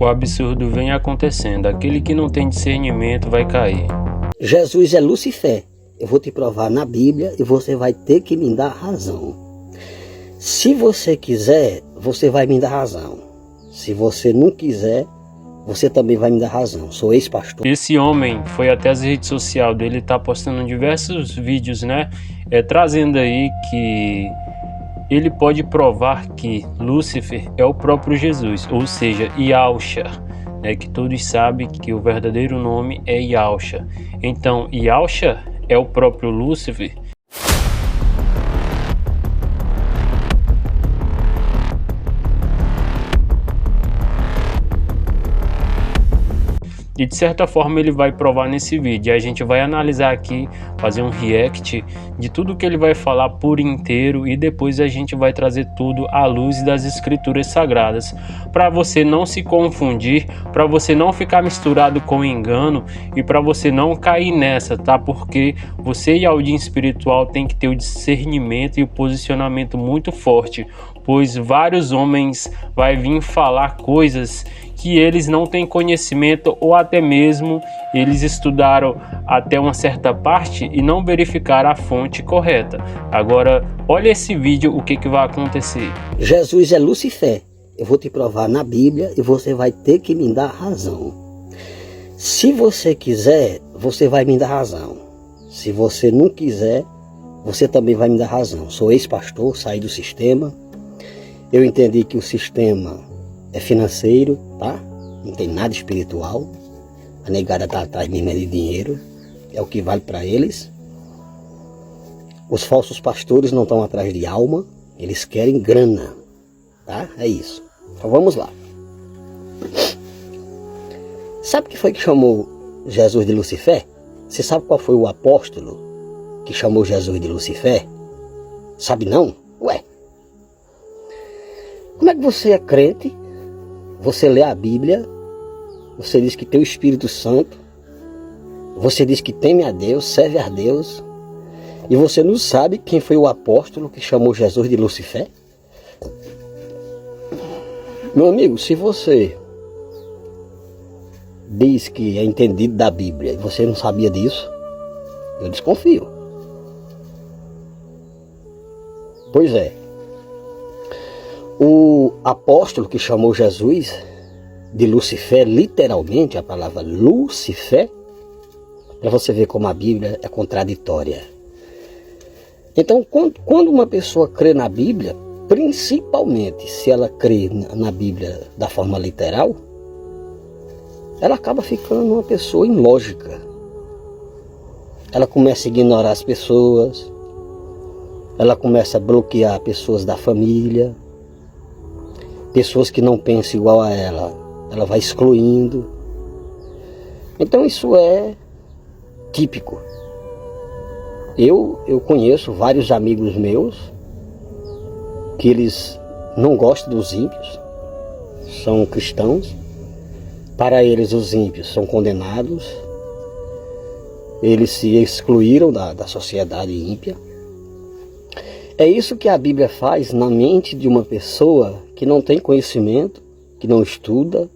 O absurdo vem acontecendo. Aquele que não tem discernimento vai cair. Jesus é Lucifer. Eu vou te provar na Bíblia e você vai ter que me dar razão. Se você quiser, você vai me dar razão. Se você não quiser, você também vai me dar razão. Sou ex-pastor. Esse homem foi até as redes sociais dele, tá postando diversos vídeos, né? Trazendo aí que ele pode provar que Lúcifer é o próprio Jesus, ou seja, Yahshua, né? Que todos sabem que o verdadeiro nome é Yahshua. Então, Yahshua é o próprio Lúcifer. E de certa forma ele vai provar nesse vídeo. A gente vai analisar aqui, fazer um react de tudo que ele vai falar por inteiro e depois a gente vai trazer tudo à luz das escrituras sagradas, para você não se confundir, para você não ficar misturado com engano e para você não cair nessa, tá? Porque você e a audiência espiritual tem que ter o discernimento e o posicionamento muito forte, pois vários homens vai vir falar coisas que eles não têm conhecimento ou até mesmo eles estudaram até uma certa parte e não verificaram a fonte correta. Agora, olha esse vídeo, o que vai acontecer. Jesus é Lucifer. Eu vou te provar na Bíblia e você vai ter que me dar razão. Se você quiser, você vai me dar razão. Se você não quiser, você também vai me dar razão. Sou ex-pastor, saí do sistema. Eu entendi que o sistema é financeiro, tá? Não tem nada espiritual. A negada tá atrás mesmo de dinheiro. É o que vale para eles. Os falsos pastores não estão atrás de alma. Eles querem grana, tá? É isso. Então vamos lá. Sabe o que foi que chamou Jesus de Lucifer? Você sabe qual foi o apóstolo que chamou Jesus de Lucifer? Sabe não? Ué. Como é que você é crente? Você lê a Bíblia, você diz que tem o Espírito Santo, você diz que teme a Deus, serve a Deus, e você não sabe quem foi o apóstolo que chamou Jesus de Lucifer? Meu amigo, se você diz que é entendido da Bíblia e você não sabia disso, eu desconfio. Pois é. O apóstolo que chamou Jesus de Lucifer, literalmente a palavra Lucifer, para você ver como a Bíblia é contraditória. Então, quando uma pessoa crê na Bíblia, principalmente se ela crê na Bíblia da forma literal, ela acaba ficando uma pessoa ilógica. Ela começa a ignorar as pessoas, ela começa a bloquear pessoas da família, pessoas que não pensam igual a ela vai excluindo. Então isso é típico. Eu conheço vários amigos meus que eles não gostam dos ímpios, são cristãos. Para eles os ímpios são condenados, eles se excluíram da sociedade ímpia. É isso que a Bíblia faz na mente de uma pessoa que não tem conhecimento, que não estuda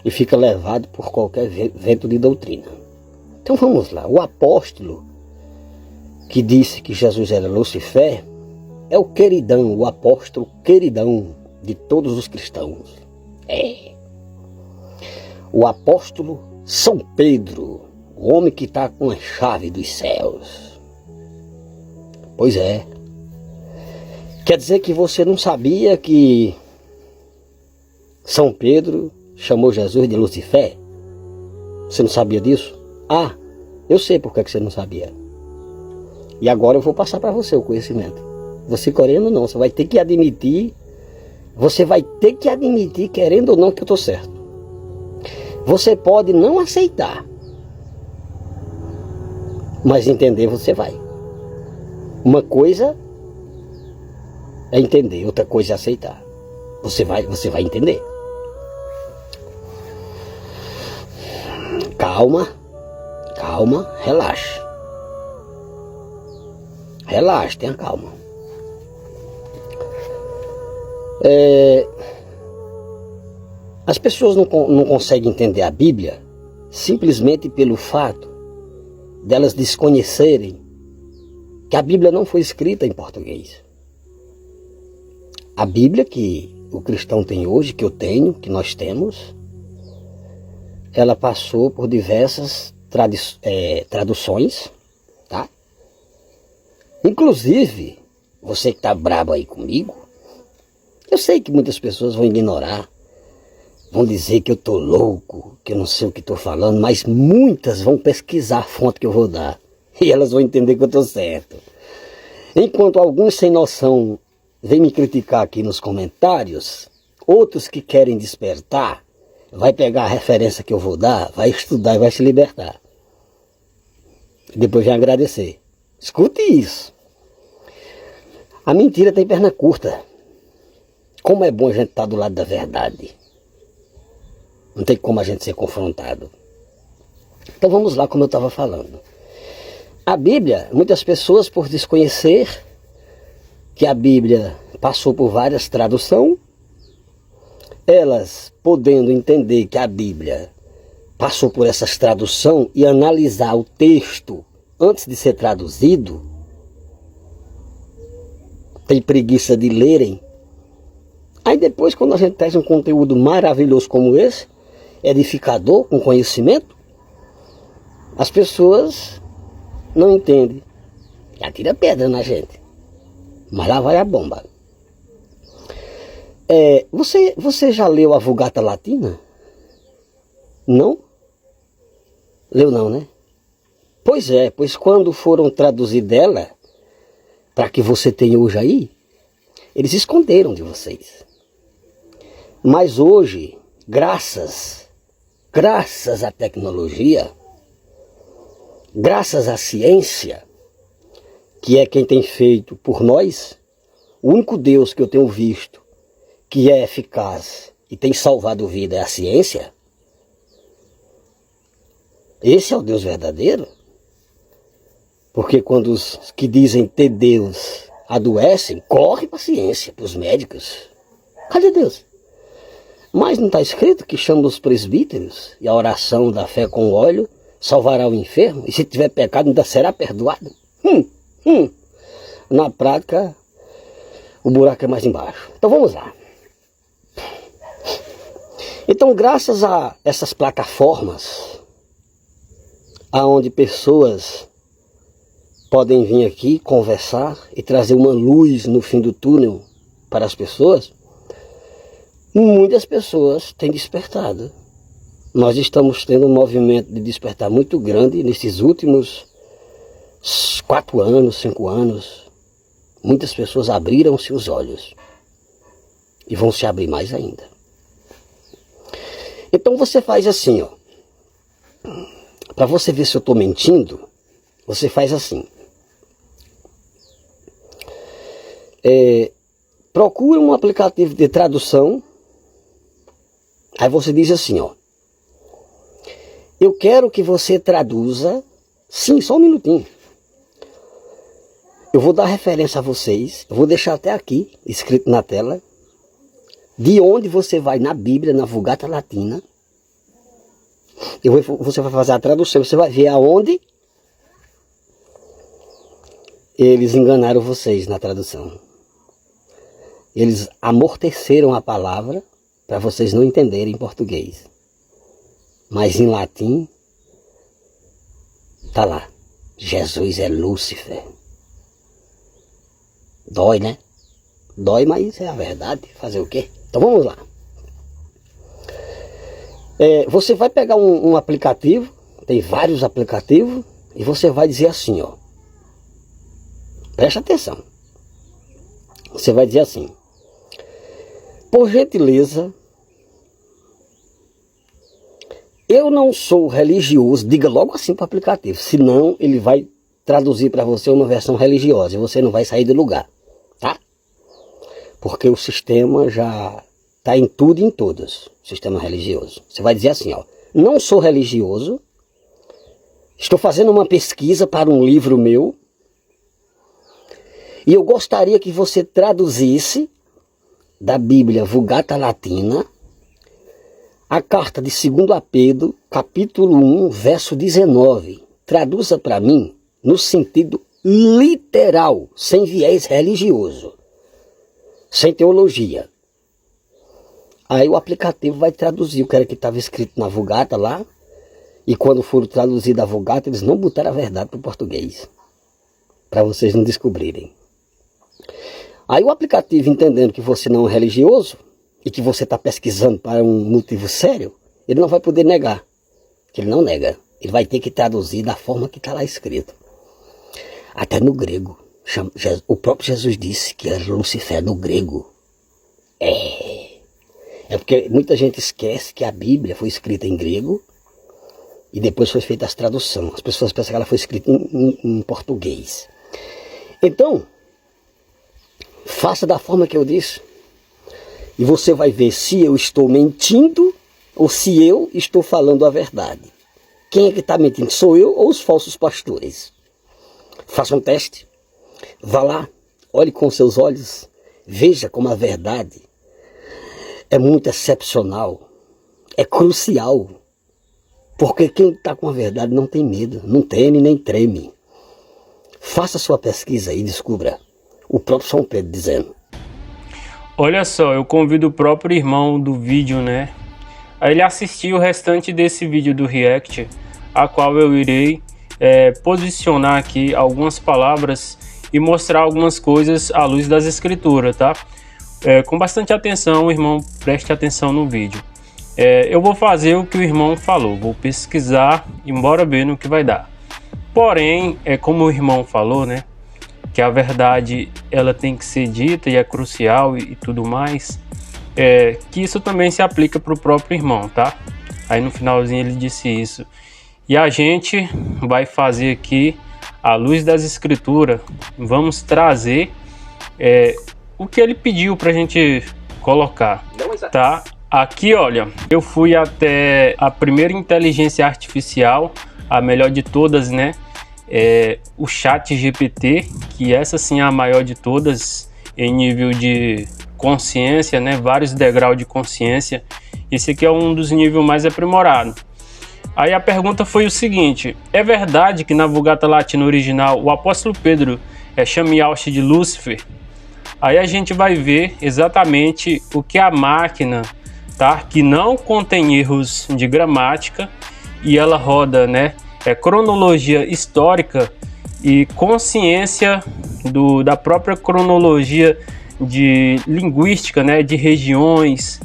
e fica levado por qualquer vento de doutrina. Então vamos lá, o apóstolo que disse que Jesus era Lucifer é o queridão, o apóstolo queridão de todos os cristãos. É o apóstolo São Pedro, o homem que está com a chave dos céus. Pois é. Quer dizer que você não sabia que São Pedro chamou Jesus de Lucifer? Você não sabia disso? Ah, eu sei por que você não sabia. E agora eu vou passar para você o conhecimento. Você querendo ou não, você vai ter que admitir. Você vai ter que admitir, querendo ou não, que eu estou certo. Você pode não aceitar, mas entender você vai. Uma coisa é entender, outra coisa é aceitar. Você vai entender. Calma, relaxe. Relaxe, tenha calma. As pessoas não conseguem entender a Bíblia simplesmente pelo fato delas desconhecerem que a Bíblia não foi escrita em português. A Bíblia que o cristão tem hoje, que eu tenho, que nós temos, ela passou por diversas traduções, tá? Inclusive, você que está brabo aí comigo, eu sei que muitas pessoas vão ignorar, vão dizer que eu estou louco, que eu não sei o que estou falando, mas muitas vão pesquisar a fonte que eu vou dar e elas vão entender que eu estou certo. Enquanto alguns sem noção vêm me criticar aqui nos comentários, outros que querem despertar, vai pegar a referência que eu vou dar, vai estudar e vai se libertar. Depois vem agradecer. Escute isso. A mentira tem perna curta. Como é bom a gente estar do lado da verdade. Não tem como a gente ser confrontado. Então vamos lá, como eu estava falando. A Bíblia, muitas pessoas por desconhecer que a Bíblia passou por várias traduções, elas podendo entender que a Bíblia passou por essas traduções e analisar o texto antes de ser traduzido, tem preguiça de lerem. Aí depois, quando a gente traz um conteúdo maravilhoso como esse, edificador, com conhecimento, as pessoas não entendem. Já tira pedra na gente. Mas lá vai a bomba. Você já leu a Vulgata Latina? Não? Leu não, né? Pois quando foram traduzir dela, para que você tenha hoje aí, eles esconderam de vocês. Mas hoje, graças à tecnologia, graças à ciência, que é quem tem feito por nós, o único Deus que eu tenho visto que é eficaz e tem salvado vida é a ciência. Esse é o Deus verdadeiro. Porque quando os que dizem ter Deus adoecem, corre para a ciência, para os médicos. Cadê Deus? Mas não está escrito que chama os presbíteros e a oração da fé com óleo salvará o enfermo? E se tiver pecado ainda será perdoado? Na prática, o buraco é mais embaixo. Então vamos lá. Então, graças a essas plataformas, aonde pessoas podem vir aqui conversar e trazer uma luz no fim do túnel para as pessoas, muitas pessoas têm despertado. Nós estamos tendo um movimento de despertar muito grande nesses últimos 4 anos, 5 anos. Muitas pessoas abriram-se os olhos e vão se abrir mais ainda. Então você faz assim, ó. Para você ver se eu estou mentindo, você faz assim. Procura um aplicativo de tradução. Aí você diz assim, ó. Eu quero que você traduza. Sim, só um minutinho. Eu vou dar referência a vocês. Eu vou deixar até aqui, escrito na tela. De onde você vai na Bíblia, na Vulgata Latina. Você vai fazer a tradução. Você vai ver aonde eles enganaram vocês na tradução. Eles amorteceram a palavra para vocês não entenderem em português. Mas em latim, tá lá. Jesus é Lúcifer. Dói, né? Dói, mas é a verdade. Fazer o quê? Então vamos lá. Você vai pegar um aplicativo, tem vários aplicativos, e você vai dizer assim, ó. Presta atenção. Você vai dizer assim. Por gentileza, eu não sou religioso. Diga logo assim para o aplicativo. Senão ele vai traduzir para você uma versão religiosa. E você não vai sair do lugar. Tá? Porque o sistema já está em tudo e em todos. O sistema religioso. Você vai dizer assim, ó. Não sou religioso. Estou fazendo uma pesquisa para um livro meu. E eu gostaria que você traduzisse da Bíblia Vulgata Latina A carta de 2 a Pedro, capítulo 1, verso 19. Traduza para mim no sentido literal, sem viés religioso, sem teologia. Aí o aplicativo vai traduzir o que era que estava escrito na Vulgata lá, e quando for traduzir a Vulgata, eles não botaram a verdade para o português, para vocês não descobrirem. Aí o aplicativo, entendendo que você não é religioso, e que você está pesquisando para um motivo sério, ele não vai poder negar. Ele não nega. Ele vai ter que traduzir da forma que está lá escrito. Até no grego. O próprio Jesus disse que era Lucifer no grego. É porque muita gente esquece que a Bíblia foi escrita em grego e depois foi feita as traduções. As pessoas pensam que ela foi escrita em português. Então, faça da forma que eu disse. E você vai ver se eu estou mentindo ou se eu estou falando a verdade. Quem é que está mentindo? Sou eu ou os falsos pastores? Faça um teste. Vá lá, olhe com seus olhos, veja como a verdade é muito excepcional, é crucial. Porque quem está com a verdade não tem medo, não teme nem treme. Faça sua pesquisa e descubra. O próprio São Pedro dizendo. Olha só, eu convido o próprio irmão do vídeo, né, a ele assistir o restante desse vídeo do React, a qual eu irei posicionar aqui algumas palavras e mostrar algumas coisas à luz das escrituras, tá? Com bastante atenção, irmão, preste atenção no vídeo. Eu vou fazer o que o irmão falou, vou pesquisar e bora ver no que vai dar. Porém, como o irmão falou, né, que a verdade ela tem que ser dita e é crucial e tudo mais, que isso também se aplica para o próprio irmão, tá? Aí no finalzinho ele disse isso. E a gente vai fazer aqui, à luz das escrituras, vamos trazer o que ele pediu para a gente colocar, tá? Aqui, olha, eu fui até a primeira inteligência artificial, a melhor de todas, né? O ChatGPT, que essa sim é a maior de todas em nível de consciência, né? Vários degraus de consciência. Esse aqui é um dos níveis mais aprimorados. Aí a pergunta foi o seguinte: é verdade que na Vulgata Latina original o apóstolo Pedro chama Yahshua de Lúcifer? Aí a gente vai ver exatamente o que a máquina, tá? Que não contém erros de gramática e ela roda, né? Cronologia histórica e consciência da própria cronologia de linguística, né, de regiões.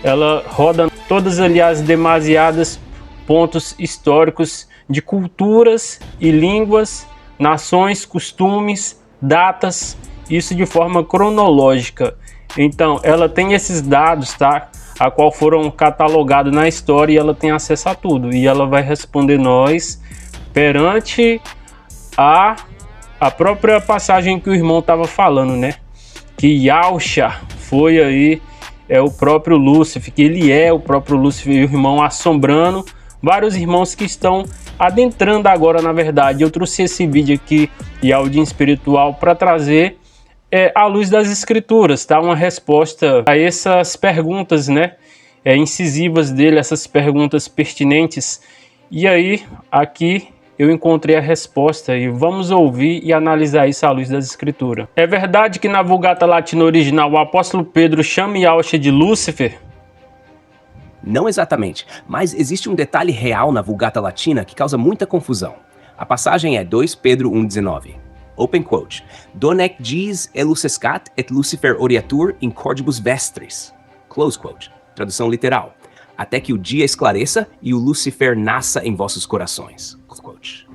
Ela roda todas, aliás, demasiadas pontos históricos de culturas e línguas, nações, costumes, datas, isso de forma cronológica. Então, ela tem esses dados, tá? A qual foram catalogados na história e ela tem acesso a tudo. E ela vai responder nós perante a própria passagem que o irmão estava falando, né? Que Yahshua foi aí, o próprio Lúcifer, que ele é o próprio Lúcifer, e o irmão assombrando vários irmãos que estão adentrando agora, na verdade. Eu trouxe esse vídeo aqui e áudio espiritual para trazer à luz das escrituras, tá? Uma resposta a essas perguntas, né? Incisivas dele, essas perguntas pertinentes. E aí, aqui eu encontrei a resposta e vamos ouvir e analisar isso à luz das escrituras. É verdade que na Vulgata Latina original o apóstolo Pedro chama Yahshua de Lúcifer? Não exatamente, mas existe um detalhe real na Vulgata Latina que causa muita confusão. A passagem é 2 Pedro 1,19. Open quote. Donec dies elucescat et Lucifer oriatur in cordibus vestris. Close quote. Tradução literal. Até que o dia esclareça e o Lucifer nasça em vossos corações. Close quote.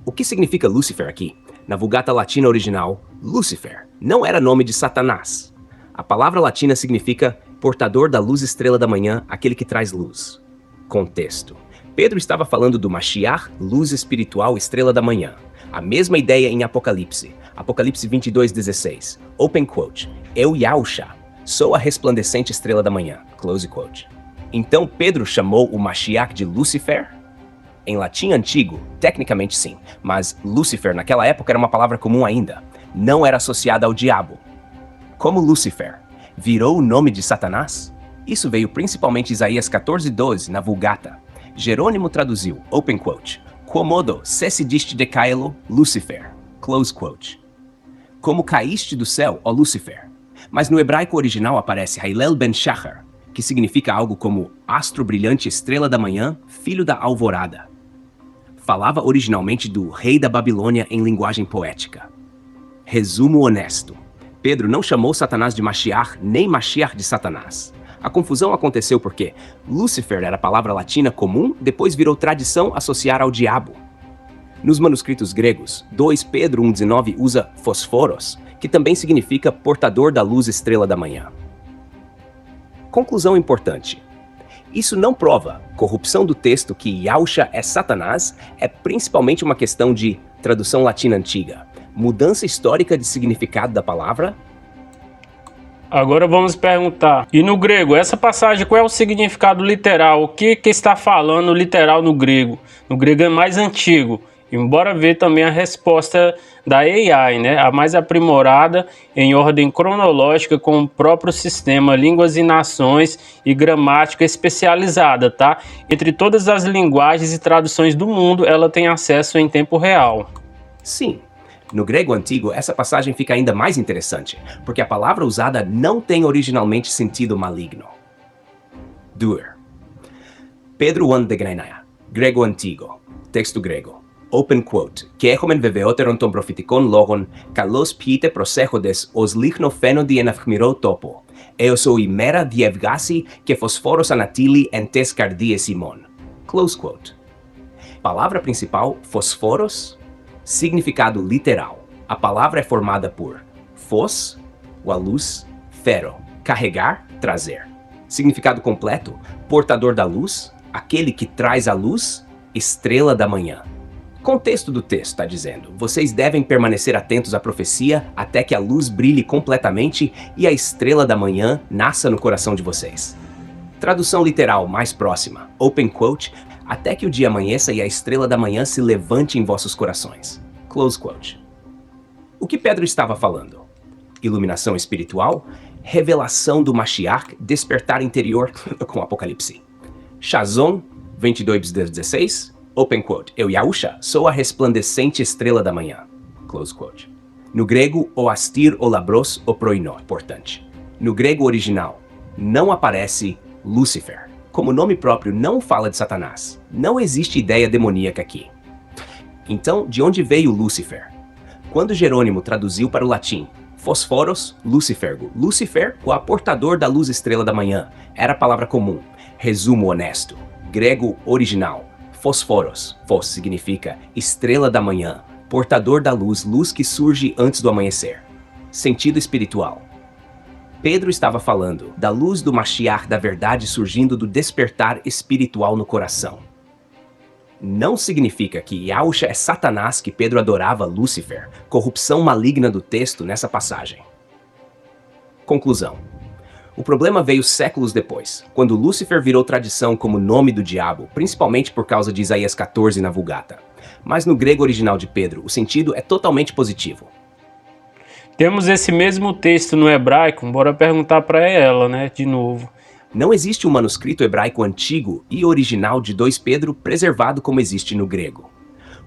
O que significa Lucifer aqui? Na Vulgata Latina original, Lucifer não era nome de Satanás. A palavra latina significa portador da luz estrela da manhã, aquele que traz luz. Contexto. Pedro estava falando do Mashiach, luz espiritual, estrela da manhã. A mesma ideia em Apocalipse. Apocalipse 22:16. Open quote. Eu, Yahshua, sou a resplandecente estrela da manhã. Close quote. Então Pedro chamou o Mashiach de Lucifer? Em latim antigo, tecnicamente sim, mas Lucifer naquela época era uma palavra comum ainda. Não era associada ao diabo. Como Lucifer virou o nome de Satanás? Isso veio principalmente de Isaías 14:12, na Vulgata. Jerônimo traduziu, open quote, Quomodo cessidiste de caelo, Lucifer, close quote. Como caíste do céu, ó Lucifer. Mas no hebraico original aparece Hillel ben Shachar, que significa algo como astro brilhante, estrela da manhã, filho da alvorada. Falava originalmente do rei da Babilônia em linguagem poética. Resumo honesto. Pedro não chamou Satanás de Mashiach, nem Mashiach de Satanás. A confusão aconteceu porque Lúcifer era a palavra latina comum, depois virou tradição associar ao diabo. Nos manuscritos gregos, 2 Pedro 1,19 usa fosforos, que também significa portador da luz estrela da manhã. Conclusão importante. Isso não prova corrupção do texto que Yahusha é Satanás, é principalmente uma questão de tradução latina antiga, mudança histórica de significado da palavra. Agora vamos perguntar, e no grego, essa passagem, qual é o significado literal? O que está falando literal no grego? No grego é mais antigo, embora ver também a resposta da AI, né? A mais aprimorada em ordem cronológica com o próprio sistema Línguas e Nações e gramática especializada, tá? Entre todas as linguagens e traduções do mundo, ela tem acesso em tempo real. Sim. No grego antigo, essa passagem fica ainda mais interessante, porque a palavra usada não tem originalmente sentido maligno. Dur. Pedro 1 de Grenaia, grego antigo, texto grego, open quote, que echomen veveoteron ton profitikon logon, kalos piite prosechodes os lichno fenodi en afchmiro topo, eos o imera dievgasi que fosforos anatili entes cardie simon. Close quote. Palavra principal, fosforos. Significado literal. A palavra é formada por fos, a luz, fero, carregar, trazer. Significado completo, portador da luz, aquele que traz a luz, estrela da manhã. Contexto do texto está dizendo, vocês devem permanecer atentos à profecia até que a luz brilhe completamente e a estrela da manhã nasça no coração de vocês. Tradução literal mais próxima, open quote, até que o dia amanheça e a estrela da manhã se levante em vossos corações. Close quote. O que Pedro estava falando? Iluminação espiritual, revelação do Mashiach, despertar interior com Apocalipse. Shazon 22:16, open quote, eu Yahusha sou a resplandecente estrela da manhã. Close quote. No grego, o astir o labros o proinó, importante. No grego original, não aparece Lúcifer. Como nome próprio não fala de Satanás. Não existe ideia demoníaca aqui. Então, de onde veio Lúcifer? Quando Jerônimo traduziu para o latim, fosforos, lucifergo, Lúcifer, o aportador da luz estrela da manhã, era a palavra comum. Resumo honesto. Grego original, fosforos, fos significa estrela da manhã, portador da luz, luz que surge antes do amanhecer. Sentido espiritual. Pedro estava falando da luz do Mashiach da verdade surgindo do despertar espiritual no coração. Não significa que Yahusha é Satanás que Pedro adorava Lúcifer, corrupção maligna do texto nessa passagem. Conclusão. O problema veio séculos depois, quando Lúcifer virou tradição como nome do diabo, principalmente por causa de Isaías 14 na Vulgata. Mas no grego original de Pedro, o sentido é totalmente positivo. Temos esse mesmo texto no hebraico, bora perguntar para ela, né, de novo. Não existe um manuscrito hebraico antigo e original de 2 Pedro preservado como existe no grego.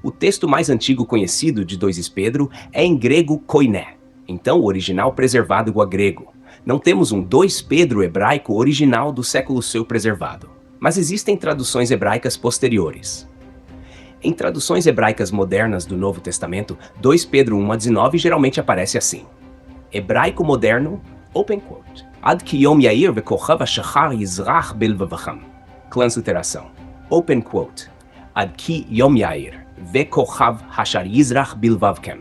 O texto mais antigo conhecido de 2 Pedro é em grego koiné, então o original preservado igual a grego. Não temos um 2 Pedro hebraico original do século seu preservado, mas existem traduções hebraicas posteriores. Em traduções hebraicas modernas do Novo Testamento, 2 Pedro 1:19 geralmente aparece assim. Hebraico moderno, open quote, Ad ki yom yair vekochav hashachar yizrach belvavacham. Transliteração, open quote, Ad ki yom yair vekochav hashar yizrach bilvavkem.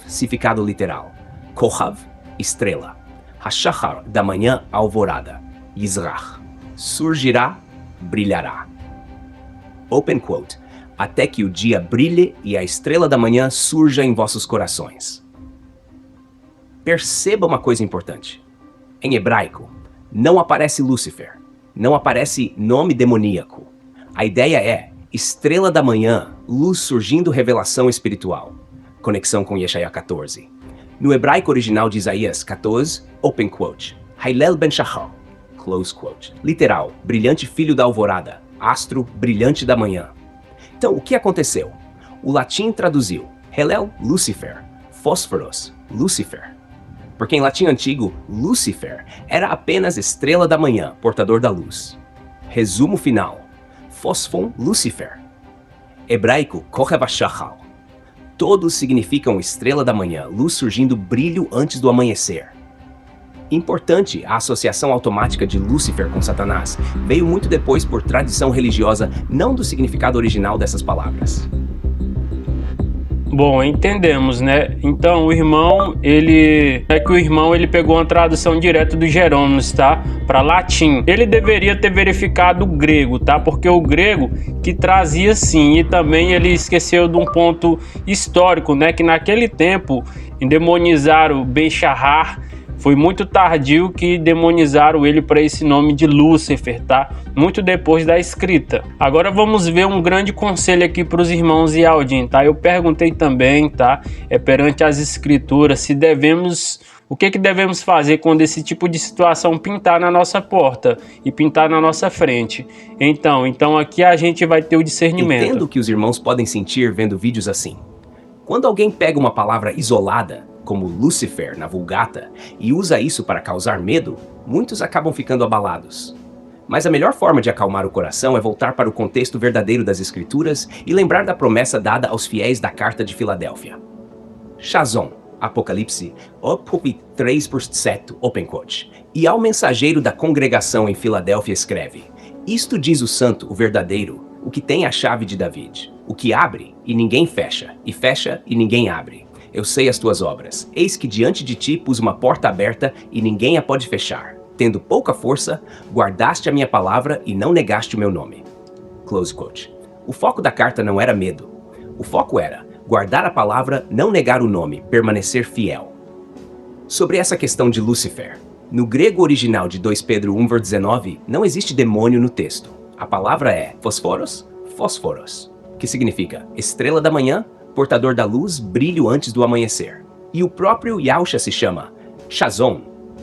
Significado literal, kochav, estrela, hashachar, da manhã, alvorada, yizrach, surgirá, brilhará. Open quote, até que o dia brilhe e a estrela da manhã surja em vossos corações. Perceba uma coisa importante. Em hebraico, não aparece Lúcifer, não aparece nome demoníaco. A ideia é estrela da manhã, luz surgindo, revelação espiritual. Conexão com Yeshaya 14. No hebraico original de Isaías 14, open quote, Hillel ben Shachar, Close quote. Literal, brilhante filho da alvorada, astro brilhante da manhã. Então, o que aconteceu? O latim traduziu Hellel, Lucifer, Fósforos, Lucifer. Porque em latim antigo, Lucifer era apenas estrela da manhã, portador da luz. Resumo final. Fosfon Lucifer. Hebraico, Kohev HaShachar. Todos significam estrela da manhã, luz surgindo brilho antes do amanhecer. Importante, a associação automática de Lúcifer com Satanás veio muito depois por tradição religiosa, não do significado original dessas palavras. Bom, entendemos, né? Então o irmão, ele pegou uma tradução direto do Jerônimo, tá? Para latim. Ele deveria ter verificado o grego, tá? Porque o grego que trazia sim, e também ele esqueceu de um ponto histórico, né? Que naquele tempo endemonizaram Ben-Shahar. Foi muito tardio que demonizaram ele para esse nome de Lúcifer, tá? Muito depois da escrita. Agora vamos ver um grande conselho aqui para os irmãos e Aldin, tá? Eu perguntei também, tá? Perante as escrituras, o que devemos fazer quando esse tipo de situação pintar na nossa porta e pintar na nossa frente. Então aqui a gente vai ter o discernimento. Entendo o que os irmãos podem sentir vendo vídeos assim. Quando alguém pega uma palavra isolada, como Lúcifer na Vulgata, e usa isso para causar medo, muitos acabam ficando abalados. Mas a melhor forma de acalmar o coração é voltar para o contexto verdadeiro das Escrituras e lembrar da promessa dada aos fiéis da Carta de Filadélfia. Chazon, Apocalipse 3:7, open quote. E ao mensageiro da congregação em Filadélfia escreve: Isto diz o santo, o verdadeiro, o que tem a chave de David, o que abre e ninguém fecha, e fecha e ninguém abre. Eu sei as tuas obras. Eis que diante de ti pus uma porta aberta e ninguém a pode fechar. Tendo pouca força, guardaste a minha palavra e não negaste o meu nome. Close quote. O foco da carta não era medo. O foco era guardar a palavra, não negar o nome, permanecer fiel. Sobre essa questão de Lúcifer, no grego original de 2 Pedro 1:19, não existe demônio no texto. A palavra é fosforos, fósforos, que significa estrela da manhã, portador da luz, brilho antes do amanhecer. E o próprio Yahusha se chama Chazon,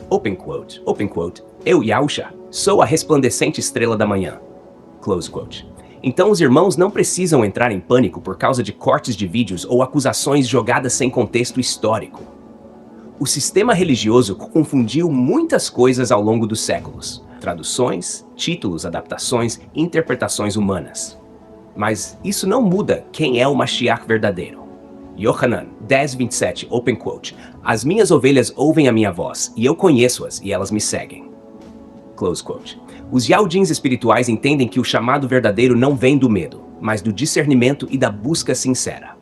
open quote, eu, Yahusha, sou a resplandecente estrela da manhã, close quote. Então os irmãos não precisam entrar em pânico por causa de cortes de vídeos ou acusações jogadas sem contexto histórico. O sistema religioso confundiu muitas coisas ao longo dos séculos. Traduções, títulos, adaptações, interpretações humanas. Mas isso não muda quem é o Mashiach verdadeiro. Yohanan 10:27, open quote. As minhas ovelhas ouvem a minha voz, e eu conheço-as, e elas me seguem. Close quote. Os Yaudins espirituais entendem que o chamado verdadeiro não vem do medo, mas do discernimento e da busca sincera.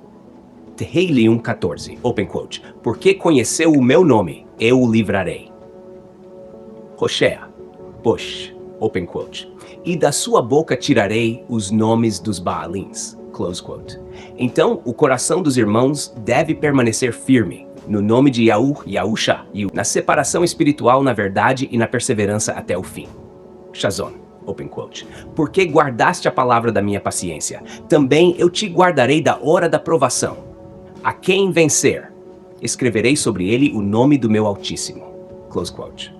Tehillim 1:14, open quote. Porque conheceu o meu nome, eu o livrarei. Hosea, Bush, open quote. E da sua boca tirarei os nomes dos Baalins, close quote. Então, o coração dos irmãos deve permanecer firme no nome de Yahusha, na separação espiritual, na verdade e na perseverança até o fim. Chazon, open quote. Porque guardaste a palavra da minha paciência, também eu te guardarei da hora da provação. A quem vencer, escreverei sobre ele o nome do meu Altíssimo, close quote.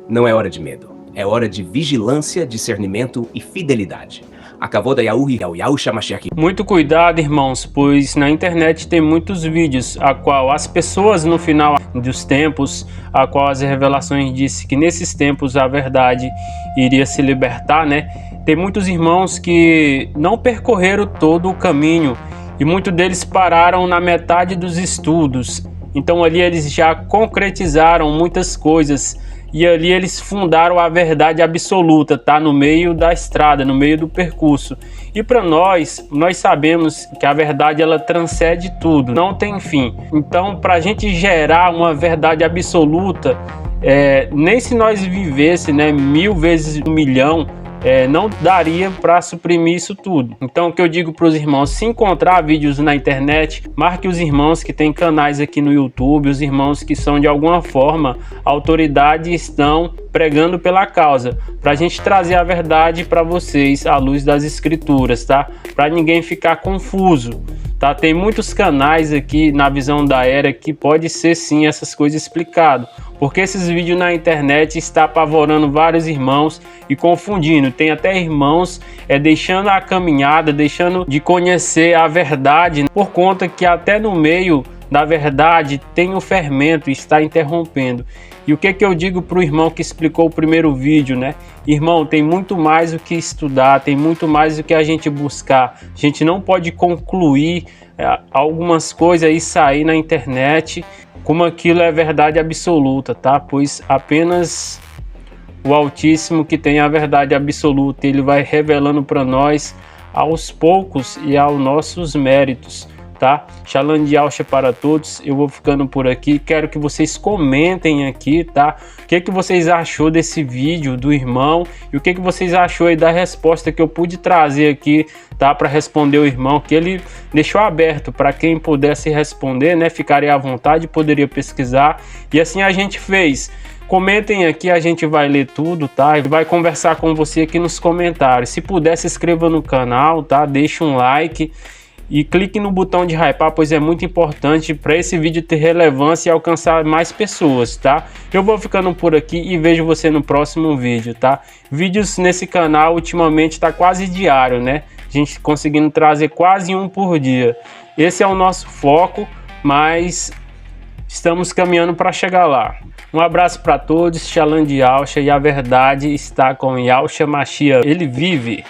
Não é hora de medo. É hora de vigilância, discernimento e fidelidade. Acabou da Yahusha Mashiach. Muito cuidado, irmãos, pois na internet tem muitos vídeos a qual as pessoas no final dos tempos, a qual as revelações disse que nesses tempos a verdade iria se libertar, né? Tem muitos irmãos que não percorreram todo o caminho e muitos deles pararam na metade dos estudos. Então ali eles já concretizaram muitas coisas. E ali eles fundaram a verdade absoluta, tá? No meio da estrada, no meio do percurso. E para nós sabemos que a verdade ela transcende tudo, não tem fim. Então, para a gente gerar uma verdade absoluta, nem se nós vivesse, né, 1000 vezes 1 milhão, não daria para suprimir isso tudo. Então o que eu digo para os irmãos, se encontrar vídeos na internet, marque os irmãos que têm canais aqui no YouTube, os irmãos que são de alguma forma autoridade e estão pregando pela causa, para a gente trazer a verdade para vocês à luz das escrituras, tá? Para ninguém ficar confuso. Tá, tem muitos canais aqui na Visão da Era que pode ser sim essas coisas explicado. porque esses vídeos na internet está apavorando vários irmãos e confundindo. Tem até irmãos deixando a caminhada, deixando de conhecer a verdade, por conta que até no meio da verdade tem o fermento e está interrompendo. E o que eu digo para o irmão que explicou o primeiro vídeo, né? Irmão, tem muito mais o que estudar, tem muito mais o que a gente buscar. A gente não pode concluir algumas coisas e sair na internet como aquilo é verdade absoluta, tá? Pois apenas o Altíssimo que tem a verdade absoluta, ele vai revelando para nós aos poucos e aos nossos méritos, tá? Shalom de Yahushua para todos. Eu vou ficando por aqui. Quero que vocês comentem aqui, tá? O que vocês achou desse vídeo do irmão e o que vocês achou aí da resposta que eu pude trazer aqui, tá? Para responder o irmão, que ele deixou aberto para quem pudesse responder, né? Ficaria à vontade, poderia pesquisar, e assim a gente fez. Comentem aqui, a gente vai ler tudo, tá? E vai conversar com você aqui nos comentários. Se puder, se inscreva no canal, tá? Deixa um like e clique no botão de hypar, pois é muito importante para esse vídeo ter relevância e alcançar mais pessoas, tá? Eu vou ficando por aqui e vejo você no próximo vídeo, tá? Vídeos nesse canal ultimamente tá quase diário, né? A gente conseguindo trazer quase um por dia. Esse é o nosso foco, mas estamos caminhando para chegar lá. Um abraço para todos, Shalom de Yahushua, e a verdade está com Yahushua Mashiach. Ele vive.